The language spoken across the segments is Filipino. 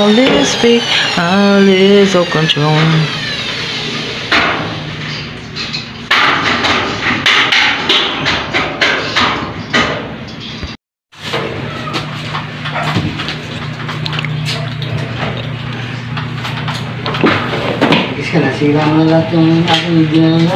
all is fake, all is of control. Kasi nasira mo na lahat yung aking ginawa.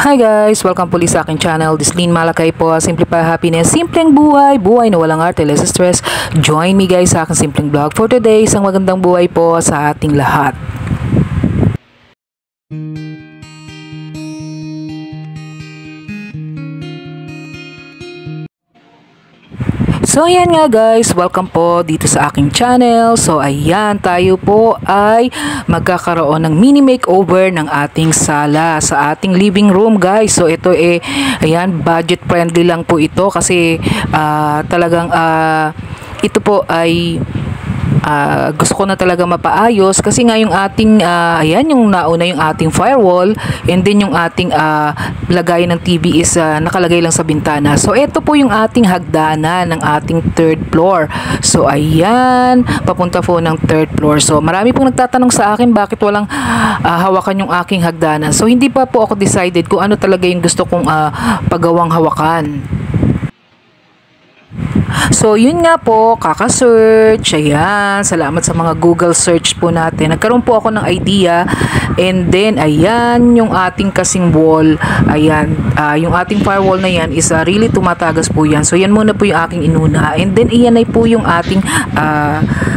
Hi guys! Welcome po ulit sa aking channel. This is Lynn Malakay po. Simplify Happiness. Simpleng buhay. Buhay na walang arte, less stress. Join me guys sa aking simpleng vlog for today. Isang magandang buhay po sa ating lahat. So ayan nga guys, welcome po dito sa aking channel. So ayan, tayo po ay magkakaroon ng mini makeover ng ating sala sa ating living room guys. So ito ayan, budget friendly lang po ito kasi talagang ito po ay gusto ko na talaga mapaayos kasi nga yung ating ayan, yung nauna yung ating firewall and then yung ating lagay ng TV is nakalagay lang sa bintana. So ito po yung ating hagdanan ng ating third floor. So ayan, papunta po ng third floor. So marami pong nagtatanong sa akin bakit walang hawakan yung aking hagdanan. So hindi pa po ako decided kung ano talaga yung gusto kong pagawang hawakan. So yun nga po, kaka-search, ayan, salamat sa mga Google search po natin. Nagkaroon po ako ng idea and then ayan yung ating kasing wall, ayan, yung ating firewall na yan is really tumatagas po yan. So yan muna po yung aking inuna and then iyan ay po yung ating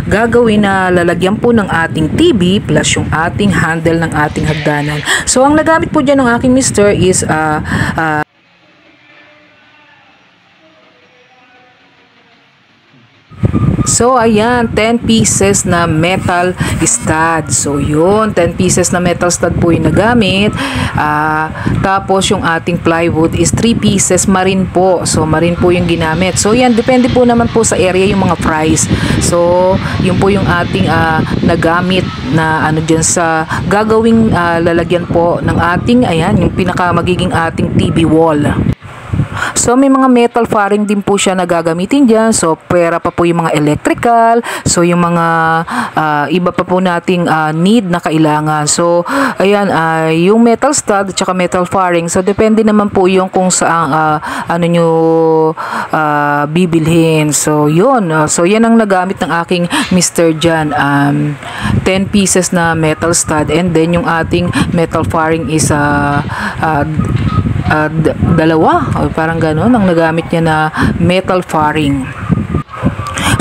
gagawin na lalagyan po ng ating TV plus yung ating handle ng ating hagdanan. So ang nagamit po dyan ng aking mister is so ayan, 10 pieces na metal stud. So yun, 10 pieces na metal stud po yung nagamit. Tapos yung ating plywood is 3 pieces marine po. So marine po yung ginamit. So yan, depende po naman po sa area yung mga price. So yun po yung ating nagamit na ano dyan sa gagawing lalagyan po ng ating, ayan, yung pinaka magiging ating TV wall. So may mga metal faring din po siya na gagamitin dyan. So pera pa po yung mga electrical. So yung mga iba pa po nating need na kailangan. So ayan, yung metal stud at saka metal faring. So depende naman po yung kung saan ano nyo bibilhin. So yun. So yan ang nagamit ng aking Mr. Jan. 10 pieces na metal stud and then yung ating metal faring is dalawa o parang gano'n ang nagamit niya na metal faring.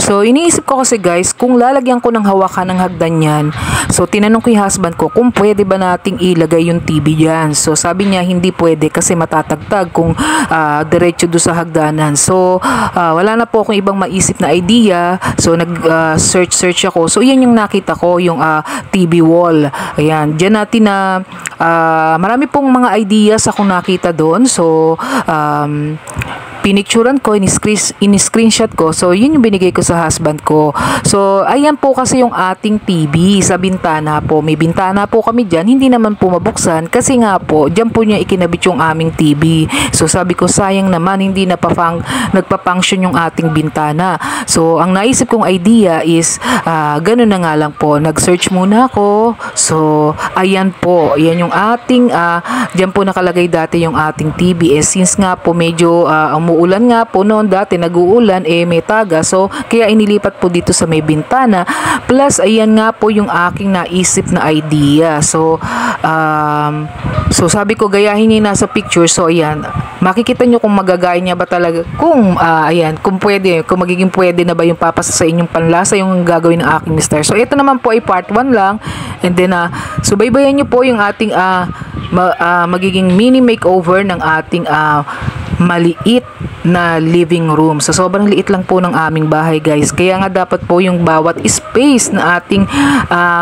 So iniisip ko kasi guys, kung lalagyan ko ng hawakan ng hagdan yan, so tinanong ko yung husband ko kung pwede ba nating ilagay yung TV dyan. So sabi niya hindi pwede kasi matatagtag kung diretso do sa hagdanan. So wala na po akong ibang maisip na idea. So nag-search ako. So yan yung nakita ko, yung TV wall. Ayan, dyan natin na marami pong mga ideas akong nakita doon. So pinicturan ko, in-screenshot ko. So, yun yung binigay ko sa husband ko. So, ayan po kasi yung ating TV sa bintana po. May bintana po kami dyan. Hindi naman po mabuksan kasi nga po, dyan po niya ikinabit yung aming TV. So, sabi ko, sayang naman, hindi nagpa-function yung ating bintana. So, ang naisip kong idea is, ganun na nga lang po. Nag-search muna ako. So, ayan po. Ayan yung ating, dyan po nakalagay dati yung ating TV. Since nga po, medyo umuulan nga po noon dati, nag-uulan, may taga. So, kaya inilipat po dito sa may bintana. Plus, ayan nga po yung aking naisip na idea. So, sabi ko, gayahin niya nasa picture. So, ayan. Makikita nyo kung magagaya niya ba talaga. Kung, ayan, kung pwede, kung magiging pwede na ba yung papasa sa inyong panlasa yung gagawin ng aking mister. So, ito naman po ay part 1 lang. And then, subaybayan nyo po yung ating magiging mini makeover ng ating maliit na living room. So sobrang liit lang po ng aming bahay guys. Kaya nga dapat po yung bawat space na ating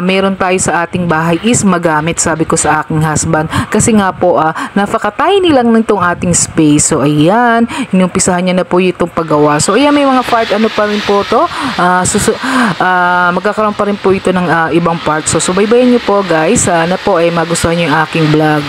meron tayo sa ating bahay is magamit, sabi ko sa aking husband. Kasi nga po napaka-tiny lang nitong ating space. So ayan, inumpisahan niya na po itong paggawa. So ayan, may mga part pa rin po to. Magkakaroon pa rin po ito ng ibang part. So subaybayan niyo po guys. Sana po ay magustuhan niyo yung aking vlog.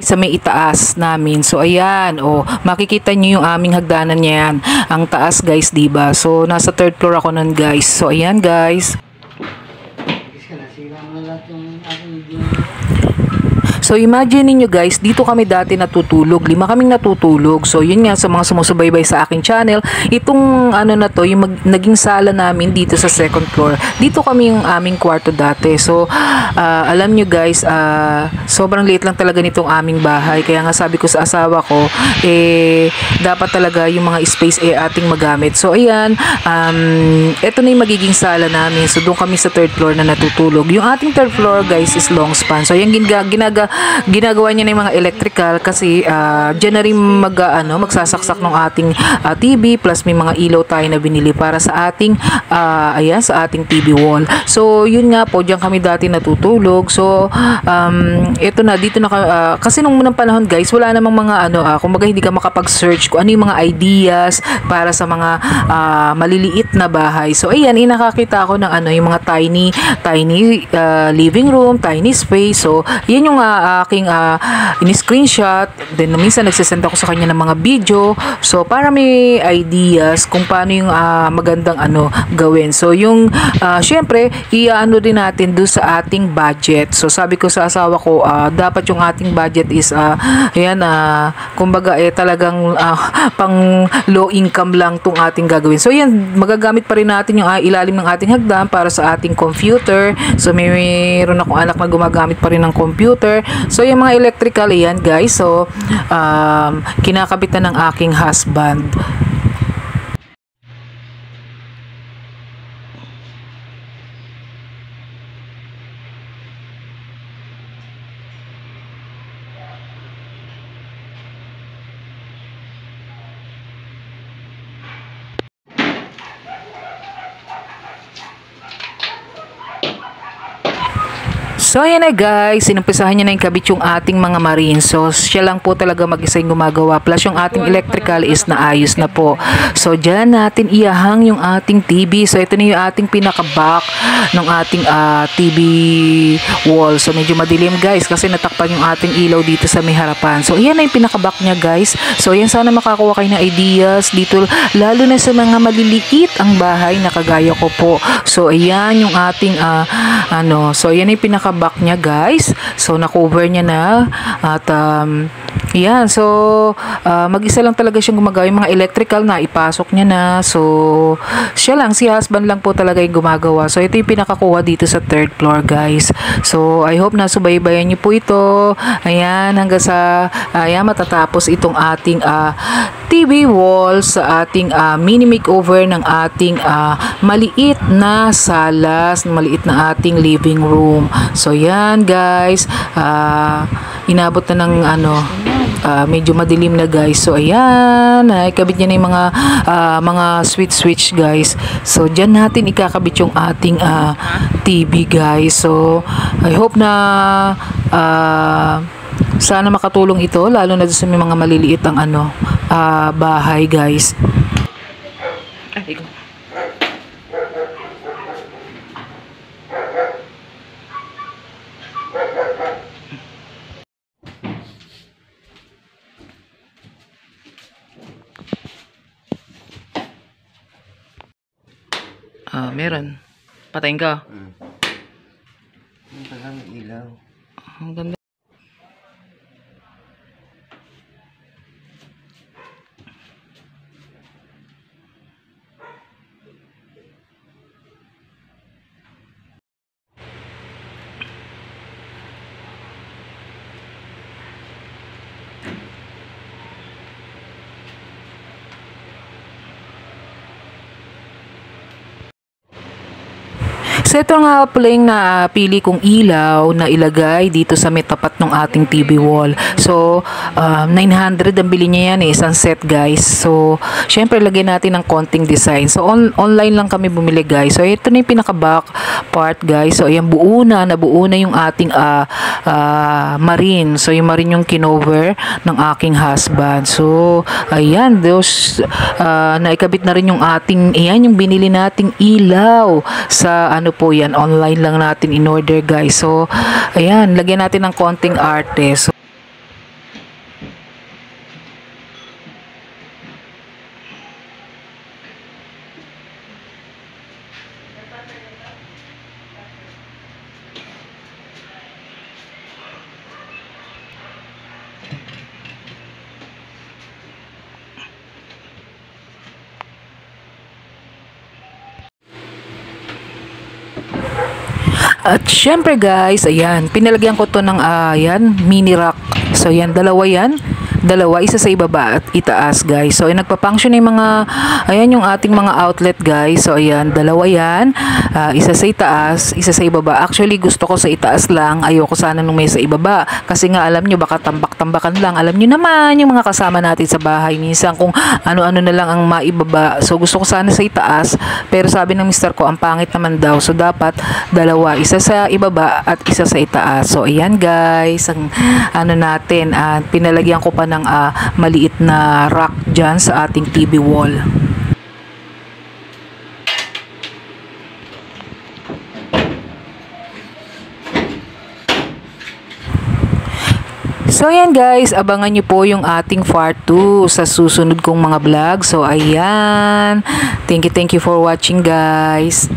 Sa may itaas namin. So ayan, makikita niyo yung aming hagdanan niyan. Ang taas guys, 'di ba? So nasa third floor ako nun guys. So ayan guys. Kasi nasira mo na lahat yung aking So imagine niyo guys, dito kami dati natutulog. 5 kaming natutulog. So yun nga, sa mga sumusubaybay sa aking channel, itong na to, yung naging sala namin dito sa second floor. Dito kami yung aming kwarto dati. So alam niyo guys, sobrang liit lang talaga nitong aming bahay. Kaya nga sabi ko sa asawa ko, dapat talaga yung mga space ating magamit. So ayan, ito na yung magiging sala namin. So doon kami sa third floor na natutulog. Yung ating third floor guys is long span. So yung ginagawa niya ng mga electrical kasi dyan na rin magsasaksak ng ating TV, plus may mga ilaw tayo na binili para sa ating sa ating TV wall. So yun nga po, dyan kami dati natutulog. So ito na, dito na kasi nung unang panahon guys, wala namang mga kumbaga hindi ka makapag-search kung ano yung mga ideas para sa mga maliliit na bahay. So ayan, nakakita ako ng yung mga tiny living room, tiny space. So yan yung aking in-screenshot. Then minsan nagsisend ako sa kanya ng mga video. So para may ideas kung paano yung magandang gawin. So yung syempre iaano din natin doon sa ating budget. So sabi ko sa asawa ko, dapat yung ating budget is kumbaga talagang pang low income lang tong ating gagawin. So yan, magagamit pa rin natin yung ilalim ng ating hagdan para sa ating computer. So mayroon akong anak na gumagamit pa rin ng computer. So yung mga electrical yan guys, so kinakabitan ng aking husband. So ayan na guys, sinumpisahan niya na yung kabit yung ating mga marine. So siya lang po talaga mag-isa yung gumagawa. Plus yung ating electrical is naayos na po. So dyan natin iyahang yung ating TV. So ito na yung ating pinaka-back ng ating TV wall. So medyo madilim guys kasi natakpan yung ating ilaw dito sa may harapan. So ayan na yung pinaka-back niya guys. So ayan, sana makakuha kayo ng ideas dito, lalo na sa mga maliliit ang bahay na kagaya ko po. So ayan yung ating so ayan yung pinaka-back niya guys. So na-cover niya na at yan, so mag-isa lang talaga siyang gumagawa. Yung mga electrical na ipasok niya na. So siya lang, si husband lang po talaga yung gumagawa. So ito yung pinakakuha dito sa third floor guys. So I hope na subaybayan niyo po ito. Ayan, hanggang sa matatapos itong ating TV wall sa ating mini makeover ng ating maliit na salas, maliit na ating living room. So yan guys, inabot na ng medyo madilim na guys. So ayan, ikabit niya na yung mga switch guys. So dyan natin ikakabit yung ating TV guys. So I hope na sana makatulong ito, lalo na sa mga maliliit ang bahay guys. Meron. Patayin ka. Ang talang ilaw. Ang ganda. So ito nga pala yung napili kong ilaw na ilagay dito sa may tapat ng ating TV wall. So 900 ang bili niya yan eh, isang set guys. So syempre lagyan natin ng konting design. So online lang kami bumili guys. So ito na yung pinaka back part guys. So ayan, nabuo na yung ating marine. So yung marine yung kinover ng aking husband. So ayan, naikabit na rin yung ating, ayan yung binili nating ilaw sa ano po yan, online lang natin in order guys. So ayan, lagyan natin ng konting arte. So at syempre guys, ayan, pinalagyan ko to ng ayan, mini rack. So ayan, dalawa yan. Dalawa, isa sa ibaba at itaas guys. So nagpa-function yung mga, ayan yung ating mga outlet guys. So ayan, dalawa yan. Isa sa itaas, isa sa ibaba. Actually gusto ko sa itaas lang. Ayoko sana nung may sa ibaba. Kasi nga alam nyo, baka tambak-tambakan lang. Alam nyo naman yung mga kasama natin sa bahay. Minsan kung ano-ano na lang ang maibaba. So gusto ko sana sa itaas. Pero sabi ng mister ko, ang pangit naman daw. So dapat dalawa. Isa sa ibaba at isa sa itaas. So ayan guys, ang ano natin, pinalagyan ko pa ng maliit na rack dyan sa ating TV wall. So ayan guys, abangan nyo po yung ating part 2 sa susunod kong mga vlog. So ayan, thank you for watching guys.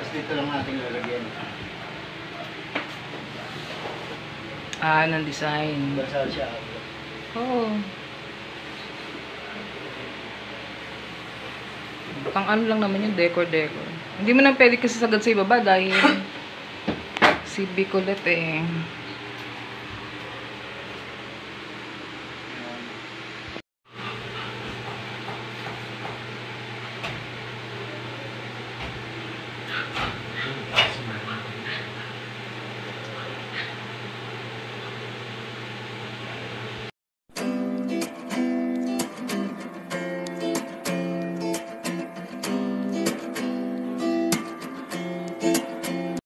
Dito lang natin lalagyan. Ng design. Basal siya. Oo. Pang ano lang naman yung decor. Hindi mo na pwede kasi sagad sa ibaba dahil si Bicolette eh.